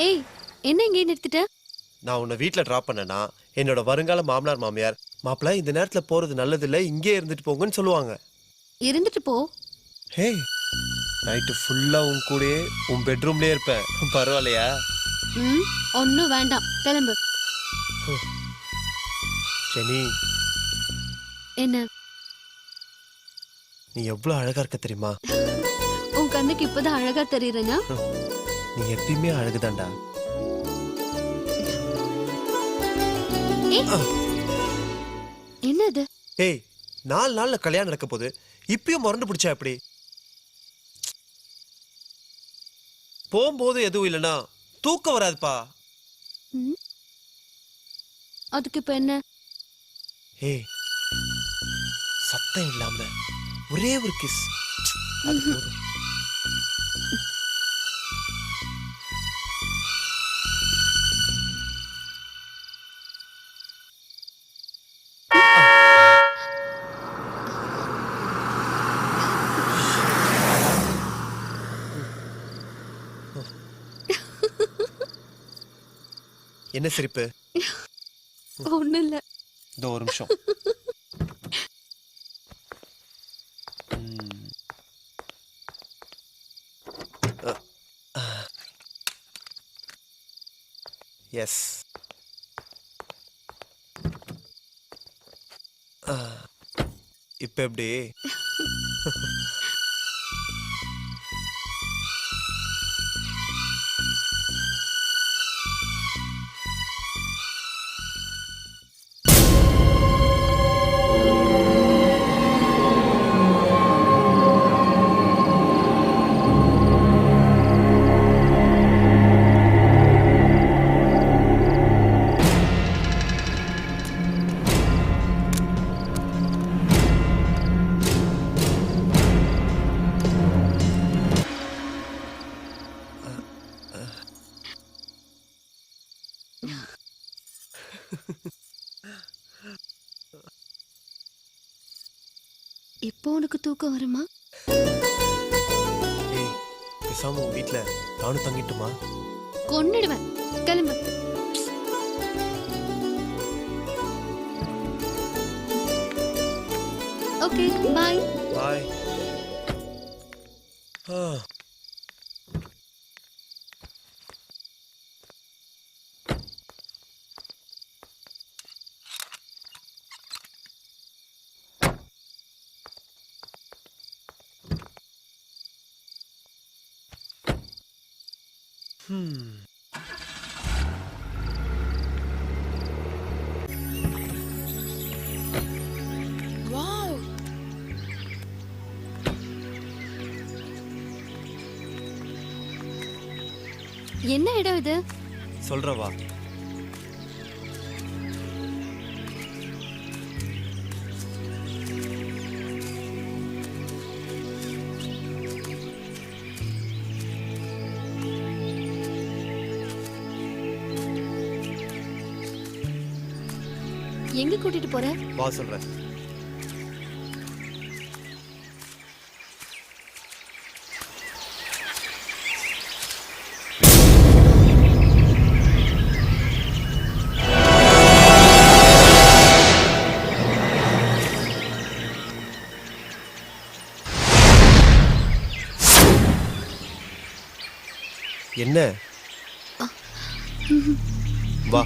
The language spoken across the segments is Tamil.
ஏய், என்ன இங்கே நிறுத்திட்ட? நான் உன்னை வீட்டில் ட்ராப் பண்ணேன்னா என்னோட வருங்கால மாமனார் மாமியார் மாப்பிள்ள இந்த நேரத்தில் போகிறது நல்லதில்லை, இங்கே இருந்துட்டு போங்கன்னு சொல்லுவாங்க. இருந்துட்டு போ. ஹே, நைட்டு ஃபுல்லாக உன் கூடயே உன் பெட்ரூம்லேயே இருப்பேன், பரவாயில்லையா? ஒன்றும் வேண்டாம், கிளம்பு. ஜெனி, என்ன? நீ எவ்வளோ அழகா இருக்க தெரியுமா? உன் கண்ணுக்கு இப்பதான் அழகா தெரியுறேனா? நீ எப்பயுமே அழகுதான்டா. என்னது? ஏய், 4 நாள்ல கல்யாணம் நடக்க போகுது, இப்பயும் முரண்டு பிடிச்சா எப்படி? போகும்போது எதுவும் இல்லைன்னா தூக்கம் வராதுப்பா. அதுக்கு இப்ப என்ன? ஏய், சத்தம் இல்லாம ஒரே ஒரு கிஸ், அது போதும். என்ன சிரிப்பு? ஒண்ணு இல்ல. இந்த ஒரு நிமிஷம். எஸ், இப்ப எப்படி? இப்போ உனக்கு தூக்கம் வருமா? ஏய், பேசாம உன் வீட்டுல நானும் தங்கிட்டுமா? கொன்னிடுவேன், கிளம்பு. ஓகே, பாய். பாய். வாவ், என்ன இடம் இது? சொல்றவா? எங்க கூட்டிட்டு போற? வா சொல்றேன். என்ன? வா.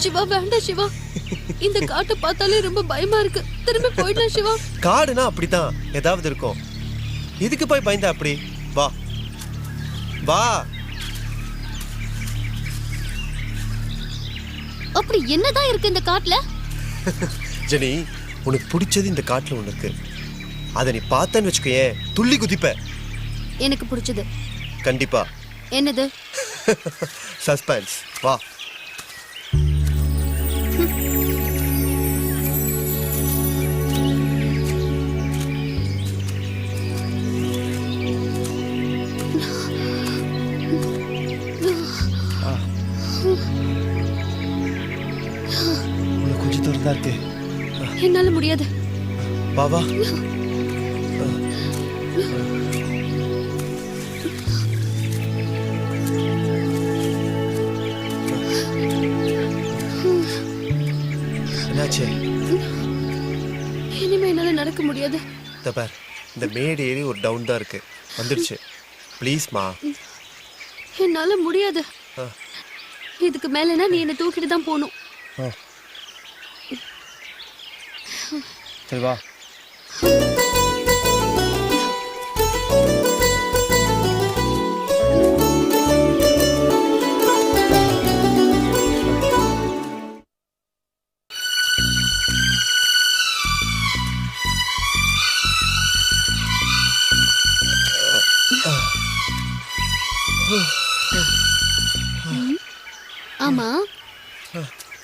சிவா, வேண்டாம் சிவா. இந்த காட்டை பார்த்தாலே ரொம்ப பயமா இருக்கு. திரும்பி போயிடலாம் சிவா. காடுனா அப்படித்தான், ஏதாவது இருக்கும். இதுக்கு போய் பயந்தா அப்படி? வா வா. அப்படி என்னதான் இருக்கு இந்த காட்டுல? ஜெனி, உனக்கு பிடிச்சது இந்த காட்டுல ஒண்ணு இருக்கு. அதை நீ பார்த்தேன்னு வச்சுக்கோயேன், துள்ளி குதிப்ப. எனக்கு பிடிச்சது கண்டிப்பா. என்னது? சஸ்பென்ஸ். வா. என்னால முடியாது. வா வா. என்னாச்சு? இனிமே என்னால நடக்க முடியாது. இந்த பார், இந்த மேடு ஏறி ஒரு டவுன் தான் இருக்கு. வந்துடுச்சு. ப்ளீஸ்மா. என்னால முடியாது. இதுக்கு மேலனா நீ என்ன தூக்கிட்டு தான் போகணும். சரி வா. ஆமா,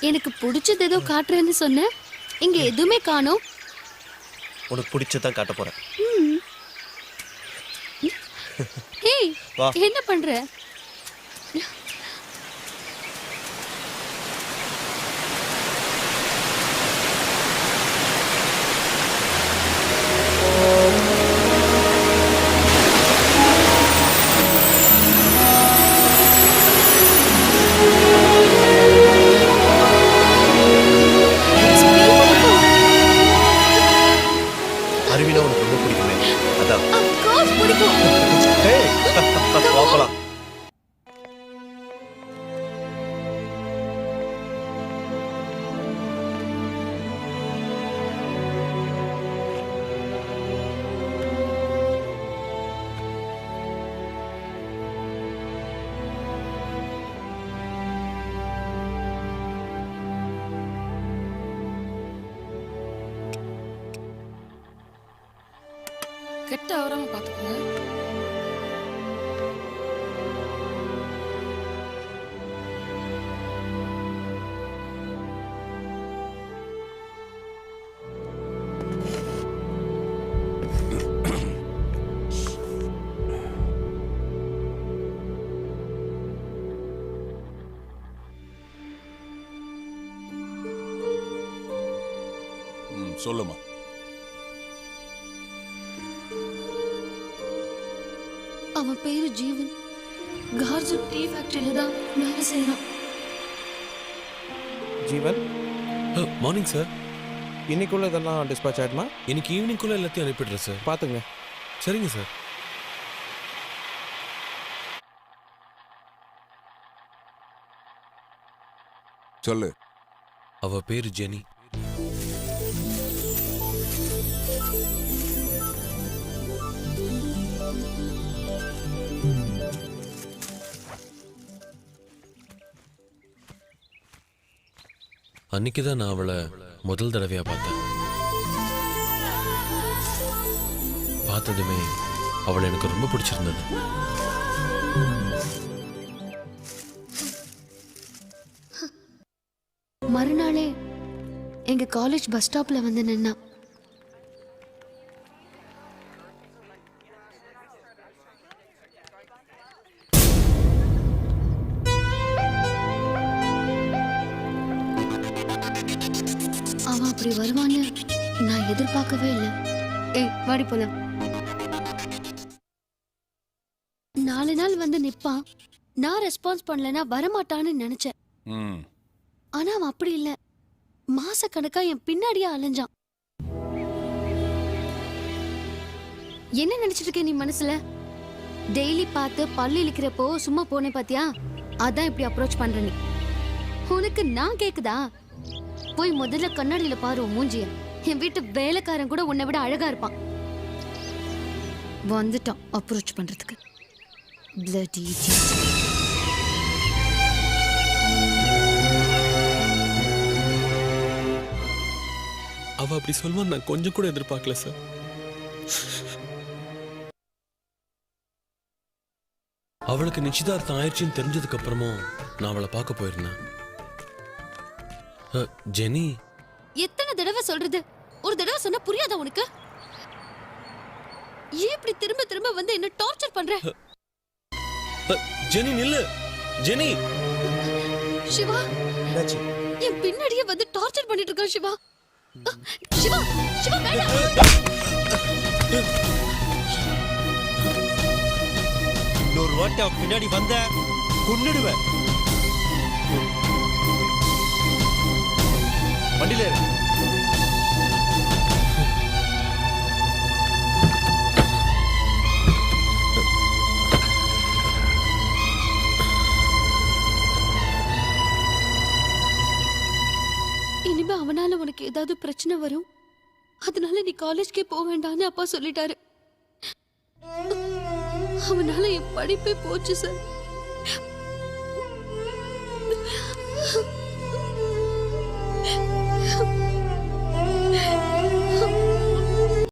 எனக்கு பிடிச்சது ஏதோ காட்டுறேன்னு சொன்ன, இங்க எதுவுமே காணோம். உனக்கு பிடிச்சதான் காட்ட போறேன். ஏய், வா. என்ன பண்ற? அருவினா உனக்கு ரொம்ப பிடிக்குமே, அதான். Of course பிடிக்கும். ஏய், வா போலாம். கெட்ட ஆவராம பாத்துக்கோங்க. சொல்லுமா. அவன் பேரு ஜீவன். கார்ஜு டீ ஃபேக்டரியில தான் வேலை செய்யறான். ஜீவன், மார்னிங் சார். இன்னைக்குள்ள இதெல்லாம் டிஸ்பாச் ஆயிடுமா? இன்னைக்கு ஈவினிங்குள்ள எல்லாத்தையும் அனுப்பிடுறேன் சார். பார்த்துங்க. சரிங்க சார். சொல்லு. அவ பேரு ஜெனி. அன்னைக்குதான் நான் அவளை முதல் தடவையா பார்த்தேன். பார்த்ததுமே அவளை எனக்கு ரொம்ப பிடிச்சிருந்தது. மறுநாளே எங்க காலேஜ் பஸ் ஸ்டாப்ல வந்து நின்னா. அவன் அப்படி வருவான்னு நான் எதிர்பார்க்கவே இல்லை. ஏய், வாடி போலாம். 4 நாள் வந்து நிப்பான். நான் ரெஸ்பான்ஸ் பண்ணலன்னா வரமாட்டான்னு நினைச்சேன். ம். ஆனா அவன் அப்படி இல்ல. மாசக்கணக்கா என் பின்னாடியே அலைஞ்சான். என்ன நினைச்சிட்டு இருக்க நீ மனசுல? டெய்லி பார்த்து பல்லு இழுக்கிறப்போ சும்மா போனே பாத்தியா? அதான் இப்படி அப்ரோச் பண்ற நீ. உனக்கு நான் கேக்குதா? போய் முதல்ல கண்ணாடியில பாரு உன் மூஞ்சிய. என் வீட்டு வேலைக்காரன் கூட உன்னை விட அழகா இருப்பான். வந்துட்டான் அப்ரோச் பண்றதுக்கு. Bloody idiot. அவ அப்படி சொல்லுவான்னு நான் கொஞ்சம் கூட எதிர்பார்க்கல சார். அவளுக்கு நிச்சயதார்த்தம் ஆயிடுச்சுன்னு தெரிஞ்சதுக்கு அப்புறமும் நான் அவளை பார்க்க போயிருந்தேன். ஜெனி, எத்தனை தடவை சொல்றது? ஒரு தடவை சொன்னா புரியாதா உனக்கு? ஏன் இப்படி திரும்ப திரும்ப வந்து என்ன டார்ச்சர் பண்ற? ஜெனி நில்லு. ஜெனி. சிவா, என்னாச்சு? என் பின்னாடியே வந்து டார்ச்சர் பண்ணிட்டு இருக்கான் சிவா. சிவா சிவா வேண்டாம். இன்னொரு வாட்டி அவ பின்னாடி வந்த கொன்னுடுவேன். வண்டியில ஏறு. இனிமே அவனால உனக்கு ஏதாவது பிரச்சனை வரும், அதனால நீ காலேஜ்க்கே போக வேண்டாம்னு அப்பா சொல்லிட்டாரு. அவனால என் படிப்பே போச்சு சார்.